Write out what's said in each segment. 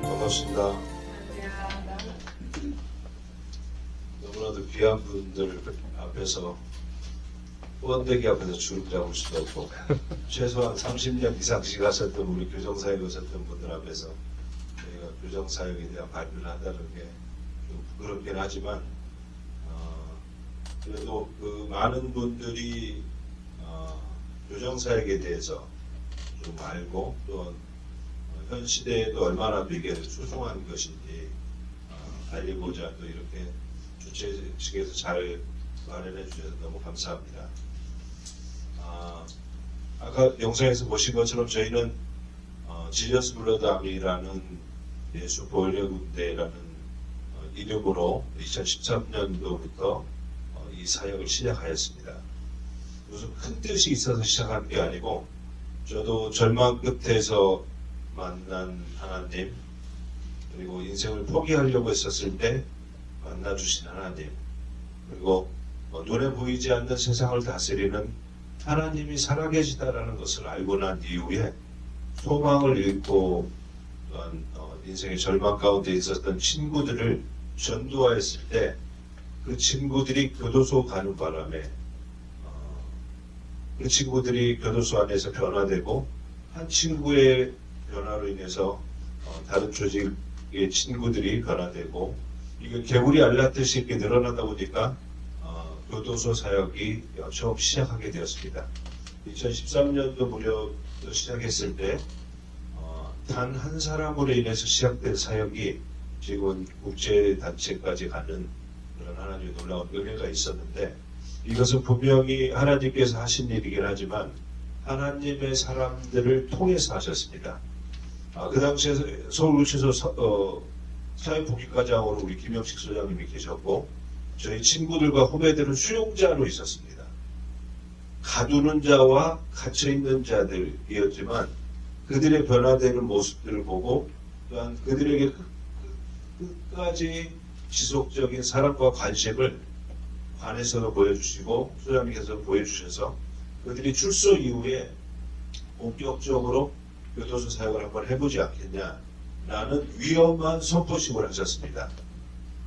반갑습니다. 너무나도 귀한 분들 앞에서 후원대기 앞에서 줄을 잡을 수도 없고 최소한 30년 이상씩 하셨던 우리 교정사역에 오셨던 분들 앞에서 저희가 교정사역에 대한 발표를 한다는 게 좀 부끄럽긴 하지만 그래도 그 많은 분들이 교정사역에 대해서 좀 알고 또 현 시대에도 얼마나 이게 소중한 것인지 알리고자 또 이렇게 주최 측에서 잘 마련해 주셔서 너무 감사합니다. 아까 영상에서 보신 것처럼 저희는 지저스 블러드 아미라는 예수 보혈의 군대라는 이름으로 2013년도부터 이 사역을 시작하였습니다. 무슨 큰 뜻이 있어서 시작한 게 아니고 저도 절망 끝에서 만난 하나님, 그리고 인생을 포기하려고 했었을 때 만나주신 하나님, 그리고 눈에 보이지 않는 세상을 다스리는 하나님이 살아계시다라는 것을 알고 난 이후에 소망을 잃고 또한 인생의 절망 가운데 있었던 친구들을 전도하였을 때 그 친구들이 교도소 가는 바람에 그 친구들이 교도소 안에서 변화되고 한 친구의 변화로 인해서 다른 조직의 친구들이 변화되고 이게 개구리 알라듯이 이렇게 늘어나다 보니까 교도소 사역이 처음 시작하게 되었습니다. 2013년도 무렵부터 시작했을 때 단 한 사람으로 인해서 시작된 사역이 지금 국제단체까지 가는 그런 하나님의 놀라운 은혜가 있었는데 이것은 분명히 하나님께서 하신 일이긴 하지만 하나님의 사람들을 통해서 하셨습니다. 그 당시에 서울구치소 사회복지과장으로 우리 김영식 소장님이 계셨고 저희 친구들과 후배들은 수용자로 있었습니다. 가두는 자와 갇혀있는 자들이었지만 그들의 변화되는 모습들을 보고 또한 그들에게 끝까지 지속적인 사랑과 관심을 관에서도 보여주시고 소장님께서 보여주셔서 그들이 출소 이후에 본격적으로 교도소 사역을 한번 해보지 않겠냐라는 위험한 선포식을 하셨습니다.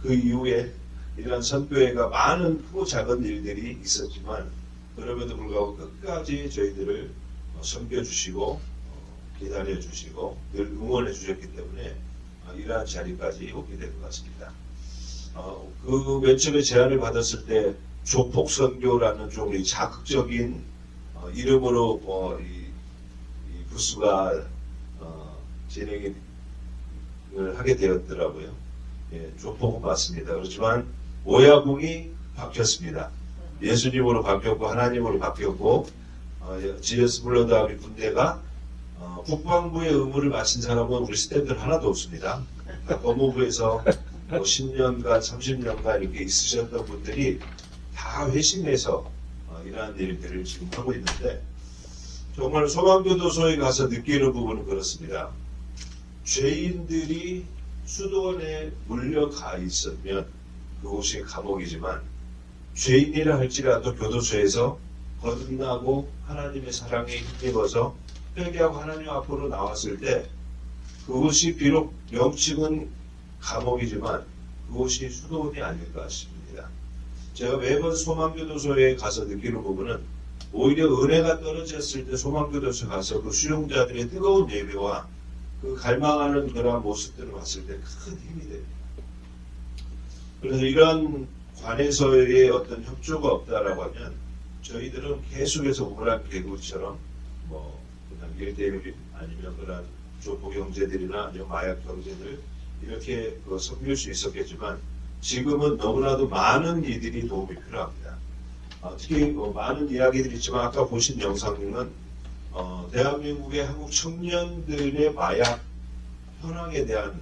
그 이후에 이러한 선교회가 많은 크고 작은 일들이 있었지만 그럼에도 불구하고 끝까지 저희들을 섬겨주시고 기다려주시고 늘 응원해 주셨기 때문에 이러한 자리까지 오게 된 것 같습니다. 그 맨 처음에 제안을 받았을 때 조폭선교라는 좀 자극적인 이름으로 이 부스가 진행을 하게 되었더라고요. 예, 조폭은 맞습니다. 그렇지만 오야붕이 바뀌었습니다. 예수님으로 바뀌었고 하나님으로 바뀌었고 지저스 블러드 아미 군대가 국방부의 의무를 마친 사람은 우리 스태프들 하나도 없습니다. 법무부에서 10년간 30년간 이렇게 있으셨던 분들이 다 회심해서 이러한 일들을 지금 하고 있는데 정말 소망교도소에 가서 느끼는 부분은 그렇습니다. 죄인들이 수도원에 물려가 있으면 그곳이 감옥이지만 죄인이라 할지라도 교도소에서 거듭나고 하나님의 사랑에 힘입어서 회개하고 하나님 앞으로 나왔을 때 그곳이 비록 명칭은 감옥이지만 그곳이 수도원이 아닐까 싶습니다. 제가 매번 소망교도소에 가서 느끼는 부분은 오히려 은혜가 떨어졌을 때 소망교도소에 가서 그 수용자들의 뜨거운 예배와 그 갈망하는 그러한 모습들을 봤을 때 큰 힘이 됩니다. 그래서 이러한 관에서의 어떤 협조가 없다라고 하면 저희들은 계속해서 우물안 개구리처럼 그냥 일대일 아니면 그런 조폭 형제들이나 아니면 마약 형제들 이렇게 섬길 수 있었겠지만 지금은 너무나도 많은 이들이 도움이 필요합니다. 특히 많은 이야기들이 있지만 아까 보신 영상은 대한민국의 한국 청년들의 마약 현황에 대한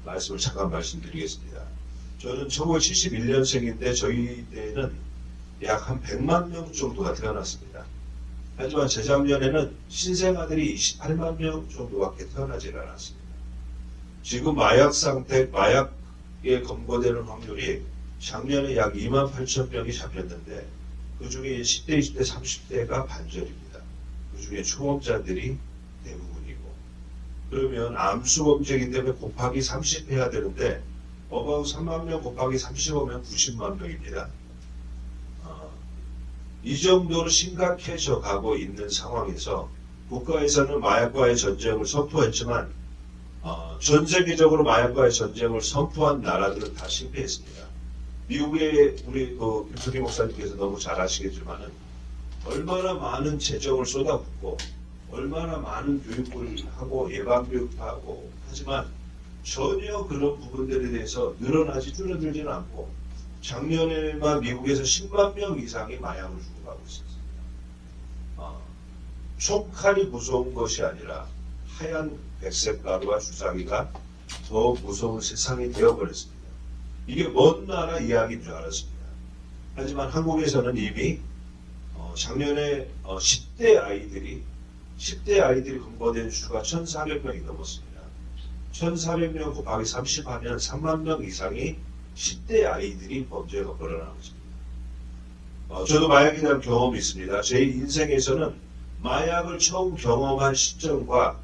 말씀을 잠깐 말씀드리겠습니다. 저는 1971년생인데 저희 때에는 약 한 100만 명 정도가 태어났습니다. 하지만 재작년에는 신생아들이 28만 명 정도밖에 태어나질 않았습니다. 지금 마약 상태, 마약 검거되는 확률이 작년에 약 2만 8천 명이 잡혔는데 그중에 10대, 20대, 30대가 반절입니다. 그중에 초범자들이 대부분이고 그러면 암수범죄이기 때문에 곱하기 30 해야 되는데 어바웃 3만 명 곱하기 30이면 90만 명입니다. 이 정도로 심각해져 가고 있는 상황에서 국가에서는 마약과의 전쟁을 선포했지만 전 세계적으로 마약과의 전쟁을 선포한 나라들은 다 실패했습니다. 미국의 우리 김석희 목사님께서 너무 잘 아시겠지만은 얼마나 많은 재정을 쏟아붓고 얼마나 많은 교육을 하고 예방교육도 하고 하지만 전혀 그런 부분들에 대해서 늘어나지 줄어들지는 않고 작년에만 미국에서 10만 명 이상이 마약을 죽어가고 있었습니다. 총칼이 무서운 것이 아니라 하얀 백색 가루와 주사기가 더 무서운 세상이 되어버렸습니다. 이게 먼 나라 이야기인 줄 알았습니다. 하지만 한국에서는 이미 작년에 10대 아이들이 검거된 수가 1,400명이 넘었습니다. 1,400명 곱하기 30 하면 3만 명 이상이 10대 아이들이 범죄가 벌어나고 있습니다. 저도 마약에 대한 경험이 있습니다. 제 인생에서는 마약을 처음 경험한 시점과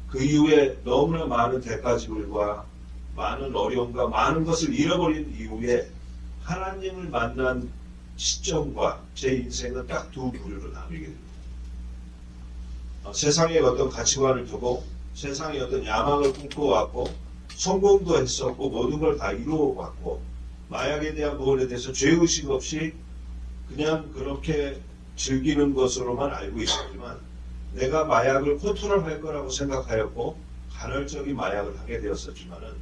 그 이후에 너무나 많은 대가지불과 많은 어려움과 많은 것을 잃어버린 이후에 하나님을 만난 시점과 제 인생은 딱 두 부류로 나뉘게 됩니다. 세상의 어떤 가치관을 두고 세상의 어떤 야망을 꿈꿔왔고 성공도 했었고 모든 걸 다 이루어왔고 마약에 대한 부분에 대해서 죄의식 없이 그냥 그렇게 즐기는 것으로만 알고 있었지만 내가 마약을 컨트롤할 거라고 생각하였고 간헐적인 마약을 하게 되었었지만은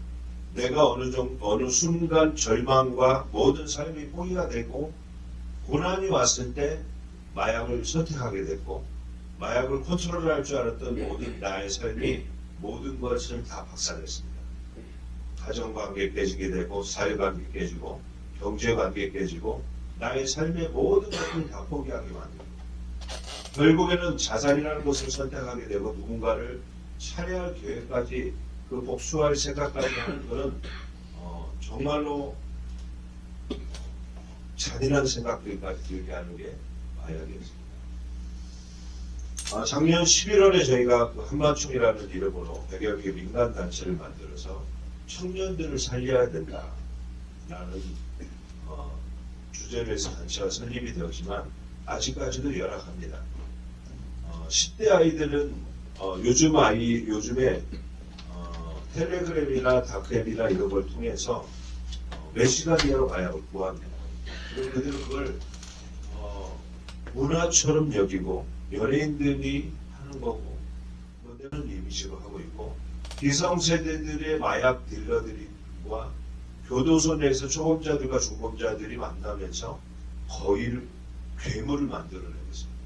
내가 어느 순간 절망과 모든 삶이 포기가 되고 고난이 왔을 때 마약을 선택하게 됐고 마약을 컨트롤할 줄 알았던 모든 나의 삶이 모든 것을 다 박살냈습니다. 가정관계 깨지게 되고 사회관계 깨지고 경제관계 깨지고 나의 삶의 모든 것을 다 포기하게 만듭니다. 결국에는 자살이라는 것을 선택하게 되고 누군가를 살해할 계획까지 그 복수할 생각까지 하는 것은 정말로 잔인한 생각들까지 들게 하는 게 마약이었습니다. 작년 11월에 저희가 그 한마총이라는 이름으로 100여 개 민간단체를 만들어서 청년들을 살려야 된다라는 주제로 해서 단체가 설립이 되었지만 아직까지도 열악합니다. 10대 아이들은 요즘에 텔레그램이나 다크앱이나 이런 걸 통해서 몇 시간 이내로 마약을 구합니다. 그리고 그들은 그걸 문화처럼 여기고 연예인들이 하는 거고 그들은 이미지로 하고 있고 기성세대들의 마약 딜러들과 교도소 내에서 초범자들과 중범자들이 만나면서 거의 괴물을 만들어내고 있습니다.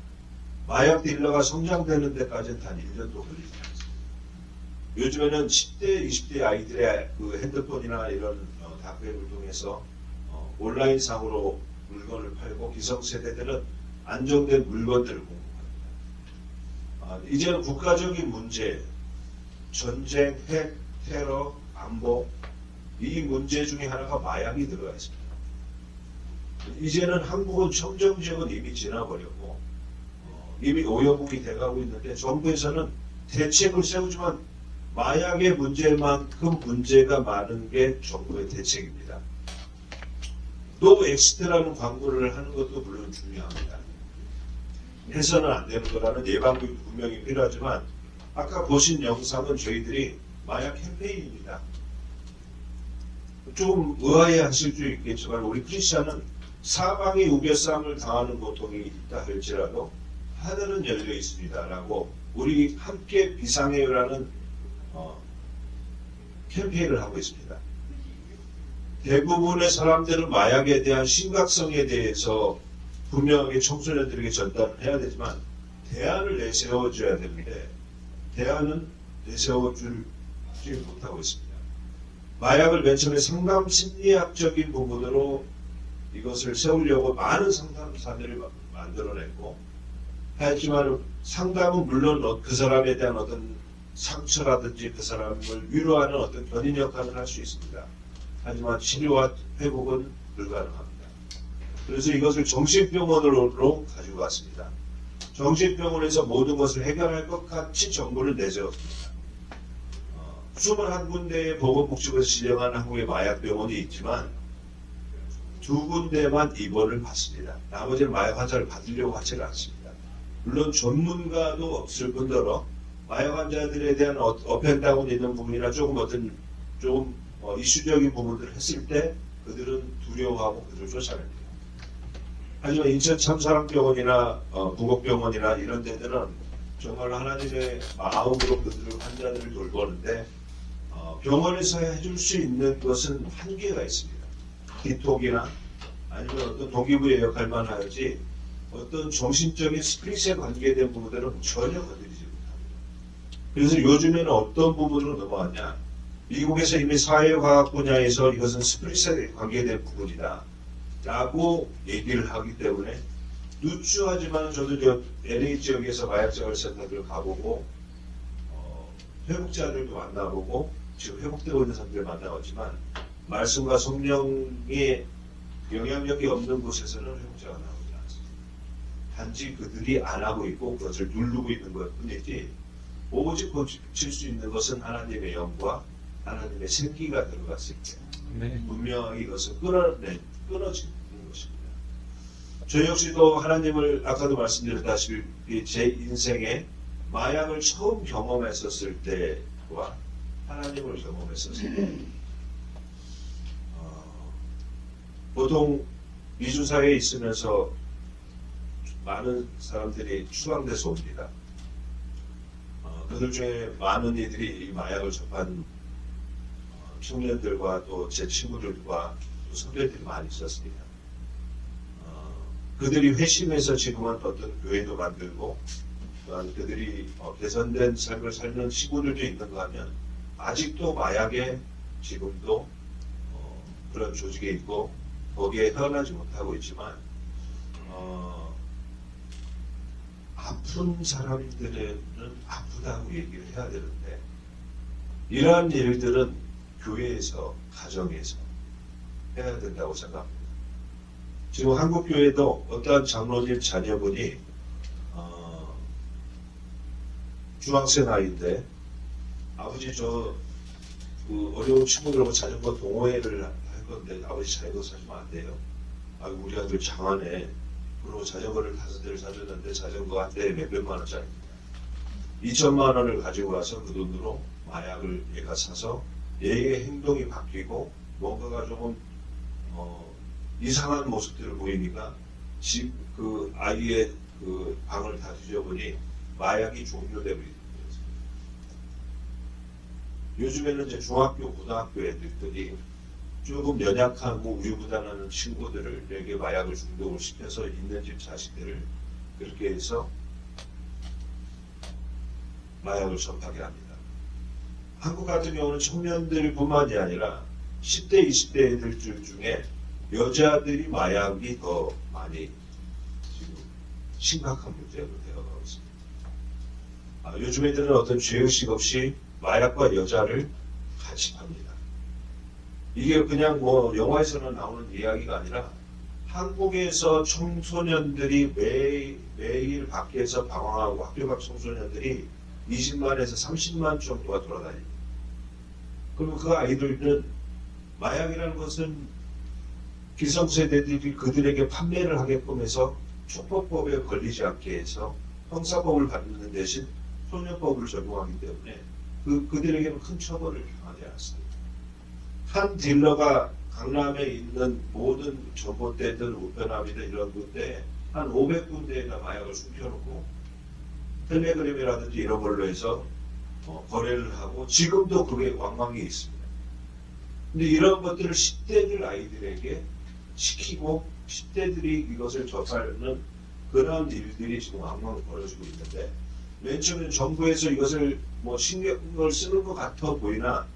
마약 딜러가 성장되는 데까지는 단 1년도 걸리지 않습니다. 요즘에는 10대, 20대 아이들의 그 핸드폰이나 이런 다크웹을 통해서 온라인상으로 물건을 팔고 기성세대들은 안정된 물건들을 공급합니다. 이제는 국가적인 문제, 전쟁, 핵, 테러, 안보 이 문제 중에 하나가 마약이 들어가 있습니다. 이제는 한국은 청정지역은 이미 지나버렸고 이미 오염국이 돼가고 있는데 정부에서는 대책을 세우지만 마약의 문제만큼 문제가 많은 게 정부의 대책입니다. 또 엑시트라는 광고를 하는 것도 물론 중요합니다. 해서는 안 되는 거라는 예방교육도 분명히 필요하지만 아까 보신 영상은 저희들이 마약 캠페인입니다. 조금 의아해 하실 수 있겠지만 우리 크리스찬은 사방이 우겨쌈을 당하는 고통이 있다 할지라도 하늘은 열려 있습니다라고 우리 함께 비상해요라는 캠페인을 하고 있습니다. 대부분의 사람들은 마약에 대한 심각성에 대해서 분명하게 청소년들에게 전달을 해야 되지만 대안을 내세워줘야 되는데 대안은 내세워주지 못하고 있습니다. 마약을 맨 처음에 상담 심리학적인 부분으로 이것을 세우려고 많은 상담사들을 만들어냈고 하지만 상담은 물론 그 사람에 대한 어떤 상처라든지 그 사람을 위로하는 어떤 견인 역할을 할 수 있습니다. 하지만 치료와 회복은 불가능합니다. 그래서 이것을 정신병원으로 가지고 왔습니다. 정신병원에서 모든 것을 해결할 것 같이 정보를 내세웠습니다. 21군데의 보건복지부에서 진행하는 한국의 마약병원이 있지만 2군데만 입원을 받습니다. 나머지는 마약 환자를 받으려고 하지는 않습니다. 물론 전문가도 없을 뿐더러 마약 환자들에 대한 업앤다운 있는 부분이나 조금 이슈적인 부분들을 했을 때 그들은 두려워하고 그들을 쫓아냅니다. 하지만 인천 참사랑병원이나 부곡병원이나 이런 데들은 정말 하나님의 마음으로 그들을 환자들을 돌보는데 병원에서 해줄 수 있는 것은 한계가 있습니다. 기톡이나 아니면 어떤 동기부여 역할만 하지 어떤 정신적인 스피릿에 관계된 부분들은 전혀 건드리지 못합니다. 그래서 요즘에는 어떤 부분으로 넘어왔냐, 미국에서 이미 사회과학 분야에서 이것은 스피릿에 관계된 부분이다 라고 얘기를 하기 때문에 누추하지만 저도 저 LA 지역에서 마약자활센터를 가보고 회복자들도 만나보고 지금 회복되고 있는 사람들을 만나봤지만 말씀과 성령의 영향력이 없는 곳에서는 회복자가 나오지 않습니다. 단지 그들이 안 하고 있고 그것을 누르고 있는 것 뿐이지 오직 고칠 수 있는 것은 하나님의 영과 하나님의 생기가 들어갔을 때 분명히 이것을 끊어지는 것입니다. 저 역시도 하나님을 아까도 말씀드렸다시피 제 인생에 마약을 처음 경험했었을 때와 하나님을 경험했었을 때 보통 미주사회에 있으면서 많은 사람들이 추방돼서 옵니다. 그들 중에 많은 이들이 이 마약을 접한 청년들과 또 제 친구들과 또 선배들이 많이 있었습니다. 그들이 회심해서 지금은 어떤 교회도 만들고 또한 그들이 개선된 삶을 살는 친구들도 있는가 하면 아직도 마약에 지금도 그런 조직에 있고 거기에 헤어나지 못하고 있지만 아픈 사람들에는 아프다고 얘기를 해야 되는데 이러한 일들은 교회에서 가정에서 해야 된다고 생각합니다. 지금 한국교회도 어떠한 장로님 자녀분이 중학생 아이인데 아버지 그 어려운 친구들하고 자전거 동호회를 할 건데 아버지 자전거 사주면 안 돼요. 우리 아들 장안에 그리고 자전거를 5대를 사줬는데 자전거 한 대에 몇백만 원짜리입니다. 2천만 원을 가지고 와서 그 돈으로 마약을 얘가 사서 얘의 행동이 바뀌고 뭔가가 조금 이상한 모습들을 보이니까 집 그 아이의 그 방을 다 뒤져보니 마약이 종료되고 있는 거죠. 요즘에는 이제 중학교, 고등학교 애들이 조금 연약하고 우유부단하는 친구들에게 마약을 중독을 시켜서 있는 집 자식들을 그렇게 해서 마약을 접하게 합니다. 한국 같은 경우는 청년들뿐만이 아니라 10대, 20대 애들 중에 여자들이 마약이 더 많이 지금 심각한 문제로 되어가고 있습니다. 요즘 애들은 어떤 죄의식 없이 마약과 여자를 같이 팝니다. 이게 그냥 뭐 영화에서는 나오는 이야기가 아니라 한국에서 청소년들이 매일 밖에서 방황하고 학교 밖 청소년들이 20만에서 30만 정도가 돌아다닙니다. 그리고 그 아이들은 마약이라는 것은 기성세대들이 그들에게 판매를 하게끔 해서 촉법법에 걸리지 않게 해서 형사법을 받는 대신 소년법을 적용하기 때문에 그들에게는 큰 처벌을 당하지 않습니다. 한 딜러가 강남에 있는 모든 전봇대든 우편함이든 이런 군데에 한 500군데에다 마약을 숨겨놓고 텔레그램이라든지 이런 걸로 해서 거래를 하고 지금도 그게 왕왕이 있습니다. 근데 이런 것들을 10대들 아이들에게 시키고 10대들이 이것을 접하는 그런 일들이 지금 왕왕 벌어지고 있는데 맨 처음에 정부에서 이것을 뭐 신경을 쓰는 것 같아 보이나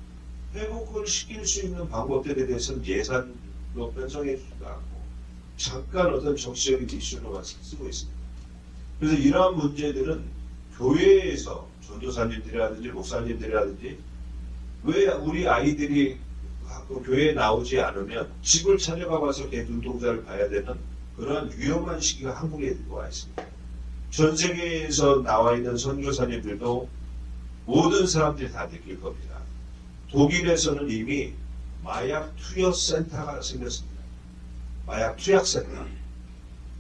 회복을 시킬 수 있는 방법들에 대해서는 예산도 편성해주지도 않고 잠깐 어떤 정치적인 이슈로만 쓰고 있습니다. 그래서 이러한 문제들은 교회에서 전도사님들이라든지 목사님들이라든지 왜 우리 아이들이 그 교회에 나오지 않으면 집을 찾아가 봐서 걔 눈동자를 봐야 되는 그런 위험한 시기가 한국에 와 있습니다. 전 세계에서 나와 있는 선교사님들도 모든 사람들이 다 느낄 겁니다. 독일에서는 이미 마약 투여 센터가 생겼습니다. 마약 투약 센터.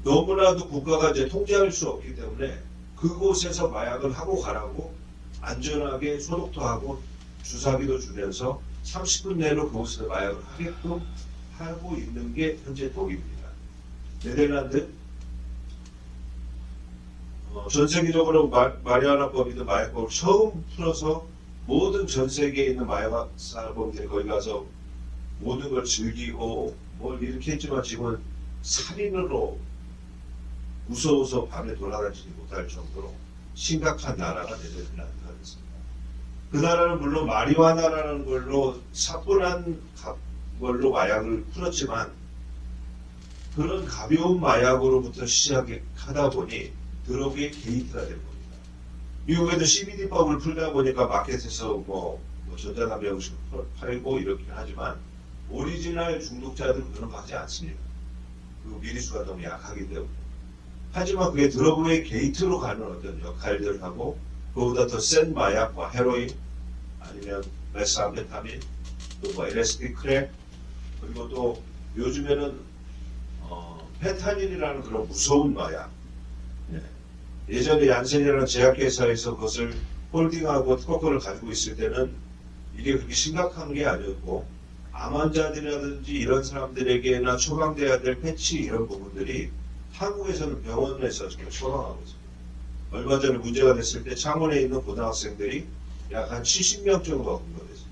너무나도 국가가 이제 통제할 수 없기 때문에 그곳에서 마약을 하고 가라고 안전하게 소독도 하고 주사기도 주면서 30분 내로 그곳에서 마약을 하게끔 하고 있는 게 현재 독일입니다. 네덜란드 전 세계적으로 마리화나법이든 마약법을 처음 풀어서 모든 전 세계에 있는 마약 사범들이 거기 가서 모든 걸 즐기고 뭘 이렇게 했지만 지금은 살인으로 무서워서 밤에 돌아다니지 못할 정도로 심각한 나라가 네덜란드가 됐습니다. 그 나라는 물론 마리화나라는 걸로 사뿐한 걸로 마약을 풀었지만 그런 가벼운 마약으로부터 시작하다 보니 드러그의 게이트가 된 겁니다. 미국에도 CBD법을 풀다 보니까 마켓에서 뭐 전자담배 음식 팔고 이렇긴 하지만 오리지널 중독자들은 그런 거 하지 않습니다. 그 미리수가 너무 약하기 때문에. 하지만 그게 드러그의 게이트로 가는 어떤 역할들을 하고 그보다 더 센 마약, 뭐 헤로인 아니면 메스암페타민, 또 뭐 LSD, 크랙 그리고 또 요즘에는 펜타닐이라는 그런 무서운 마약. 예전에 얀센이라는 제약회사에서 그것을 홀딩하고 특허권을 가지고 있을 때는 이게 그렇게 심각한 게 아니었고 암 환자들이라든지 이런 사람들에게나 처방돼야 될 패치 이런 부분들이 한국에서는 병원에서 지금 처방하고 있습니다. 얼마 전에 문제가 됐을 때 창원에 있는 고등학생들이 약 한 70명 정도가 검거됐습니다.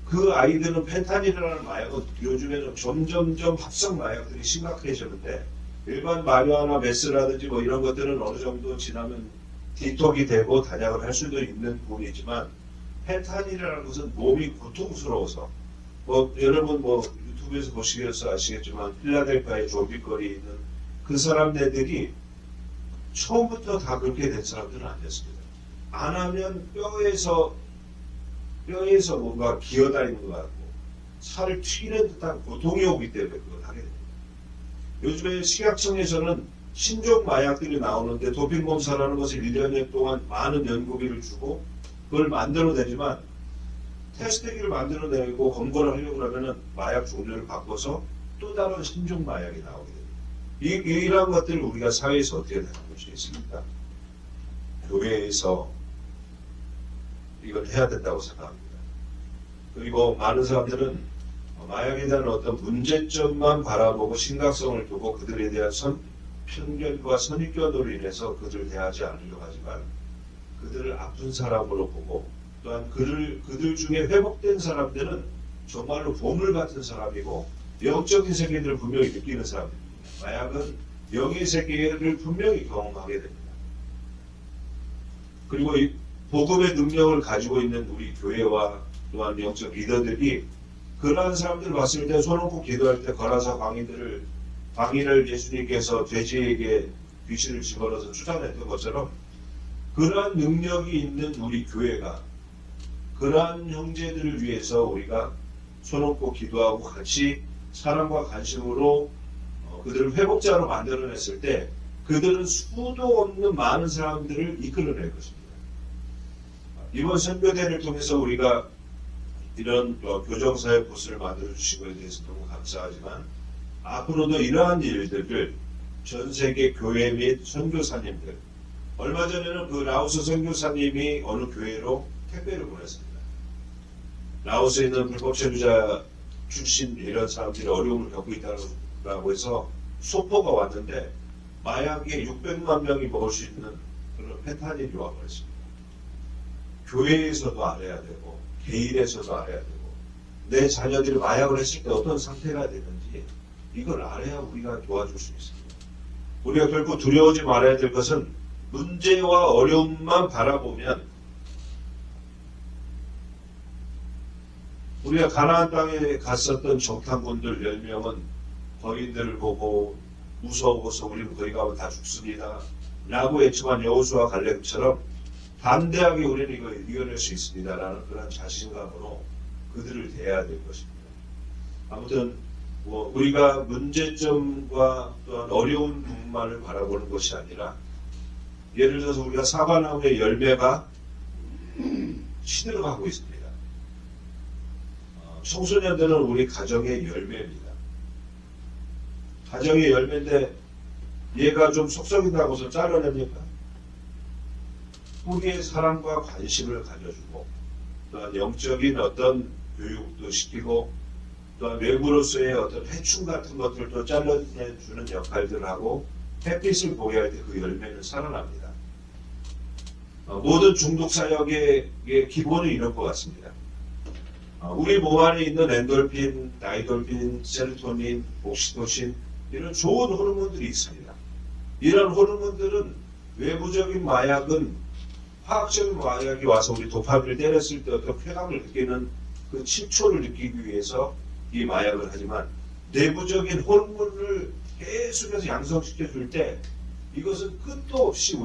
그 아이들은 펜타닐이라는 마약은 요즘에는 점점점 합성 마약들이 심각해졌는데 일반 마리화나 메스라든지 뭐 이런 것들은 어느 정도 지나면 디톡이 되고 단약을 할 수도 있는 부분이지만 펜타닐이라는 것은 몸이 고통스러워서 여러분 유튜브에서 보시면서 아시겠지만 필라델피아의 조비거리에 있는 그 사람네들이 처음부터 다 그렇게 된 사람들은 아니었습니다. 안 하면 뼈에서 뭔가 기어다니는 것 같고 살을 튀는 듯한 고통이 오기 때문에 그걸 하게 됩니다. 요즘에 식약청에서는 신종 마약들이 나오는데 도핑 검사라는 것을 1년 동안 많은 연구비를 주고 그걸 만들어내지만 테스트기를 만들어내고 검거를 하려고 하면은 마약 종류를 바꿔서 또 다른 신종 마약이 나오게 됩니다. 이러한 것들을 우리가 사회에서 어떻게 다룰 수 있습니까? 교회에서 이걸 해야 된다고 생각합니다. 그리고 많은 사람들은 마약에 대한 어떤 문제점만 바라보고 심각성을 두고 그들에 대한 편견과 선입견으로 인해서 그들을 대하지 않으려고 하지만 그들을 아픈 사람으로 보고 또한 그들 중에 회복된 사람들은 정말로 보물 같은 사람이고 영적인 세계들을 분명히 느끼는 사람입니다. 마약은 영의 세계를 분명히 경험하게 됩니다. 그리고 이 복음의 능력을 가지고 있는 우리 교회와 또한 영적 리더들이 그러한 사람들을 봤을 때 손놓고 기도할 때 거라사 광인을 예수님께서 돼지에게 귀신을 집어넣어서 추단했던 것처럼 그러한 능력이 있는 우리 교회가 그러한 형제들을 위해서 우리가 손놓고 기도하고 같이 사랑과 관심으로 그들을 회복자로 만들어냈을 때 그들은 수도 없는 많은 사람들을 이끌어낼 것입니다. 이번 선교대를 통해서 우리가 이런 교정사의 부스를 만들어주신 것에 대해서 너무 감사하지만 앞으로도 이러한 일들을 전 세계 교회 및 선교사님들 얼마 전에는 그 라오스 선교사님이 어느 교회로 택배를 보냈습니다. 라오스에 있는 불법체류자 출신 이런 사람들이 어려움을 겪고 있다고 해서 소포가 왔는데 마약에 600만 명이 먹을 수 있는 그런 펜타닐이 와버렸습니다. 교회에서도 알아야 되고 개인에서도 알아야 되고 내 자녀들이 마약을 했을 때 어떤 상태가 되는지 이걸 알아야 우리가 도와줄 수 있습니다. 우리가 결코 두려워하지 말아야 될 것은 문제와 어려움만 바라보면 우리가 가나안 땅에 갔었던 정탐꾼들 10명은 거인들을 보고 무서워서 우리는 거기 가면 다 죽습니다 라고 했지만 여호수아 갈렙처럼 담대하게 우리는 이거 이겨낼 수 있습니다라는 그런 자신감으로 그들을 대해야 될 것입니다. 아무튼 우리가 문제점과 또한 어려운 부분만을 바라보는 것이 아니라 예를 들어서 우리가 사과나무의 열매가 시들어가고 있습니다. 청소년들은 우리 가정의 열매입니다. 가정의 열매인데 얘가 좀 속썩인다고서 잘라냅니까? 우리의 사랑과 관심을 가져주고 또한 영적인 어떤 교육도 시키고 또한 외부로서의 어떤 해충 같은 것들도 잘라내주는 역할들을 하고 햇빛을 보게 할 때 그 열매는 살아납니다. 모든 중독 사역의 기본은 이런 것 같습니다. 우리 몸 안에 있는 엔돌핀, 다이돌핀, 세로토닌, 옥시토신 이런 좋은 호르몬들이 있습니다. 이런 호르몬들은 외부적인 마약은 화학적인 마약이 와서 우리 도파민을 때렸을 때 어떤 쾌감을 느끼는 그 칭초를 느끼기 위해서 이 마약을 하지만 내부적인 호르몬을 계속해서 양성시켜 줄 때 이것은 끝도 없이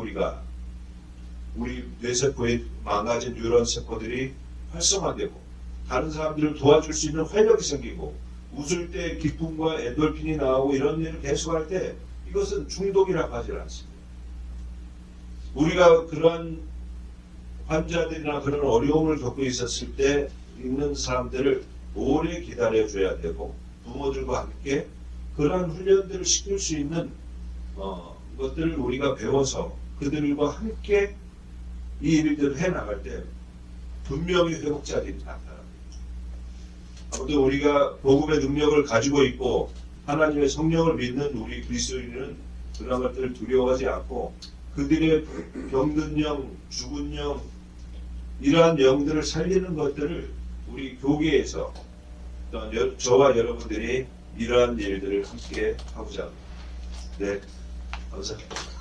우리 뇌세포의 망가진 뉴런 세포들이 활성화되고 다른 사람들을 도와줄 수 있는 활력이 생기고 웃을 때 기쁨과 엔돌핀이 나오고 이런 일을 계속할 때 이것은 중독이라고 하지 않습니다. 우리가 그러한 환자들이나 그런 어려움을 겪고 있었을 때 있는 사람들을 오래 기다려줘야 되고 부모들과 함께 그러한 훈련들을 시킬 수 있는 것들을 우리가 배워서 그들과 함께 이 일들을 해나갈 때 분명히 회복자들이 나타납니다. 아무튼 우리가 복음의 능력을 가지고 있고 하나님의 성령을 믿는 우리 그리스도인은 그런 것들을 두려워하지 않고 그들의 병든 영, 죽은 영 이러한 영들을 살리는 것들을 우리 교계에서 저와 여러분들이 이러한 일들을 함께 하고자 합니다. 네, 감사합니다.